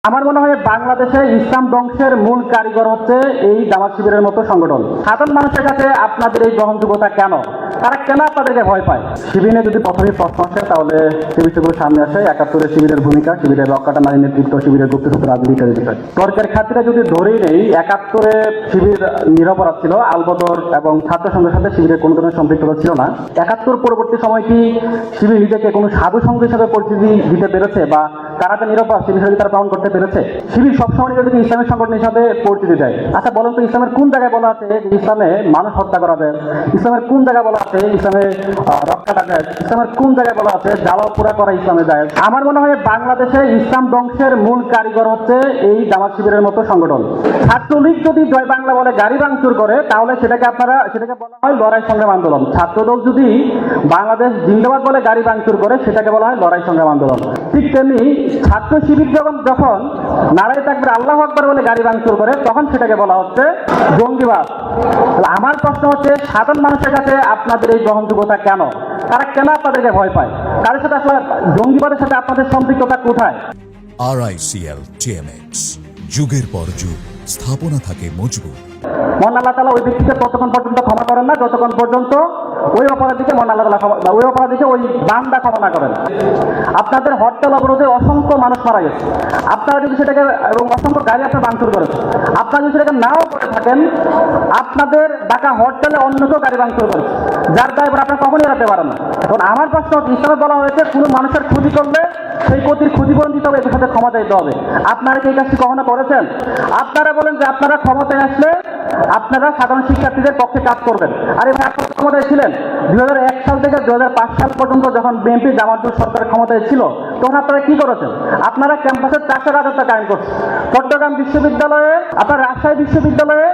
আমার মনে হয় বাংলাদেশে ইসলাম ধ্বংসের মূল কারিগর হচ্ছে এই জামাত শিবিরের মতো সংগঠন। সাধারণ মানুষের কাছে আপনাদের এই গ্রহণযোগ্যতা কেন? তারা কেন আপনাদেরকে ভয় পায়? শিবিরে যদি প্রথমে প্রশ্ন আসে তাহলে সে বিষয়গুলো সামনে আসে। ৭১ শিবিরের ভূমিকা, শিবিরের রক্ষাটা নারী নেতৃত্ব, শিবিরের গুপ্তসূত্র রাজনীতির বিষয়। তর্কের খাতিরে যদি ধরেই নেই ৭১ শিবির নিরপরাধ ছিল, আলবদর এবং ছাত্র সংঘের সাথে শিবিরের কোনো ধরনের সম্পৃক্ততা ছিল না। ৭১ পরবর্তী সময় কি শিবির নিজেকে কোনো সাধু সংঘ হিসাবে পরিচিতি দিতে পেরেছে বা তারা যে নিরপরাধ সে বিষয়টি তারা প্রমাণ করতে পেরেছে? শিবির সবসময় নিজেকে ইসলামের সংগঠন হিসাবে পরিচিতি দেয়। আচ্ছা বলুন তো, ইসলামের কোন জায়গায় বলা আছে যে ইসলামে মানুষ হত্যা করা যায়? ইসলামের কোন জায়গায় বলা আছে ইসলামে রক্ষাটা যায়? ইসলামের কোন জায়গায় বলা আছে জ্বালাও পোড়া করা ইসলামে যায়? আমার মনে হয় বাংলাদেশে ইসলাম ধ্বংসের মূল কারিগর হচ্ছে এই জামাত শিবিরের মতো সংগঠন। ছাত্রলীগ যদি জয় বাংলা বলে গাড়ি ভাঙচুর করে তাহলে সেটাকে বলা হয় লড়াই সংগ্রাম আন্দোলন। ছাত্রদল যদি বাংলাদেশ জিন্দাবাদ বলে গাড়ি ভাঙচুর করে সেটাকে বলা হয় লড়াই সংগ্রাম আন্দোলন। ঠিক তেমনি ছাত্র শিবির যখন নারায়ে তাকবীর আল্লাহু আকবার বলে গাড়ি ভাঙচুর করে তখন সেটাকে বলা হচ্ছে জঙ্গিবাদ। আমার প্রশ্ন হচ্ছে, সাধারণ মানুষের কাছে আপনাদের এই গ্রহণযোগ্যতা কেন? তারা কেন আপনাদেরকে ভয় পায়? তাদের সাথে আসলে জঙ্গিবাদের সাথে আপনাদের সম্পৃক্ততা কোথায়? RICL TMX, যুগের পর যুগ স্থাপনা থাকে মজবুত। মহান আল্লাহ তাআলা ওই ব্যক্তিকে ততক্ষণ পর্যন্ত ক্ষমা করেন না যতক্ষণ পর্যন্ত ওই অপরাধীকে মহান আল্লাহ তাআলা ওই অপরাধীকে ওই বান্দা ক্ষমা না করেন। আপনাদের হরতাল অবরোধে অসংখ্য মানুষ মারা গেছে, আপনারা যদি সেটাকে এবং অসংখ্য গাড়ি আপনার ভাঙচুর করেছে, আপনারা যদি সেটাকে নাও করে থাকেন, আপনাদের ঢাকা হরতালে অন্য কেউ গাড়ি ভাঙচুর করেছে, যার দায়ভার আপনারা কখনই এড়াতে পারেন না। এখন আমার প্রশ্ন, ইসলামে বলা হয়েছে কোনো মানুষের ক্ষতি করলে সেই ক্ষতির ক্ষতিপূরণ দিতে হবে, এদের সাথে ক্ষমা চাইতে হবে। আপনারা কি এই কাজটি কখনো করেছেন? আপনারা বলেন যে আপনারা ক্ষমতায় আসলে আপনারা সাধারণ শিক্ষার্থীদের পক্ষে কাজ করবেন। আরে ভাই, আপনারা ক্ষমতায় ছিলেন 2001 সাল থেকে 2005 সাল পর্যন্ত, যখন বিএনপি জামাত সরকারের ক্ষমতায় ছিল তখন আপনারা কি করেছেন? আপনারা ক্যাম্পাসের 400 রাজত্ব কায়েম করছেন। চট্টগ্রাম বিশ্ববিদ্যালয়ে, আপনার রাজশাহী বিশ্ববিদ্যালয়ে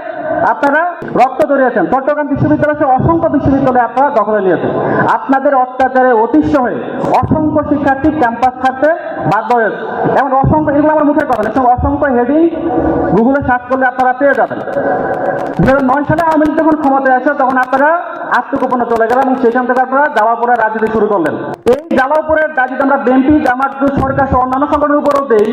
আপনারা রক্ত ধরিয়েছেন। চট্টগ্রাম বিশ্ববিদ্যালয় সহ অসংখ্য বিশ্ববিদ্যালয়ে আপনারা দখলে নিয়েছেন। আপনাদের অত্যাচারে অতিষ্ঠ হয়ে অসংখ্য শিক্ষার্থী ক্যাম্পাস ছাড়তে বাধ্য হয়েছে। এমন অসংখ্য, এগুলো আমার মুখের কথা না, অসংখ্য হেডিং গুগলে সার্চ করলে আপনারা পেয়ে যাবেন। 2009 সালে আওয়ামী লীগ যখন ক্ষমতায় আসে তখন আপনারা আত্মগোপনে চলে গেলেন এবং সেখান থেকে আপনারা জ্বালাওপোড়ার রাজনীতি শুরু করলেন। এই জ্বালাওপোড়ার রাজনীতি আমরা বিএনপি, জামাত, সরকার সহ অন্যান্য সংগঠনের উপরও দেই।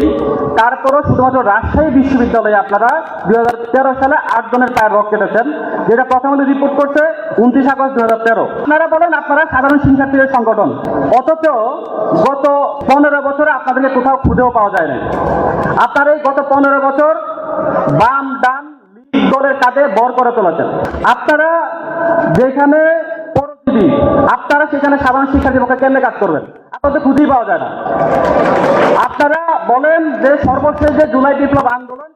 তারপরও শুধুমাত্র রাজশাহী বিশ্ববিদ্যালয়ে আপনারা 2013 সালে 8 জনের পায়ের রক কেটেছেন, যেটা প্রথম আলো রিপোর্ট করছে 29 আগস্ট 2013। আপনারা বলেন আপনারা সাধারণ শিক্ষার্থীদের সংগঠন, অথচ গত 15 বছরে আপনাদেরকে কোথাও খুঁজেও পাওয়া যায় না। আপনারা এই গত 15 বছর বাম ডান দলের কাঁধে বর করে চলেছেন। আপনারা যেখানে পরিস্থিতি, আপনারা সেখানে সাধারণ শিক্ষার্থীর পক্ষে কেমনে কাজ করবেন? আপনাদের খুঁজেই পাওয়া যায় না। আপনারা বলেন যে সর্বশেষ যে জুলাই বিপ্লব আন্দোলন,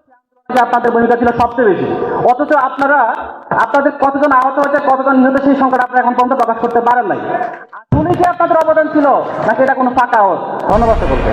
আপনাদের ভূমিকা ছিল সবচেয়ে বেশি, অথচ আপনাদের কতজন আহত হয়েছে, কতজন নিহত সেই সংখ্যাটা আপনারা এখন পর্যন্ত প্রকাশ করতে পারেন নাই। আসলে কি আপনাদের অবদান ছিল নাকি এটা কোনো ফাঁকা? ধন্যবাদ বলতে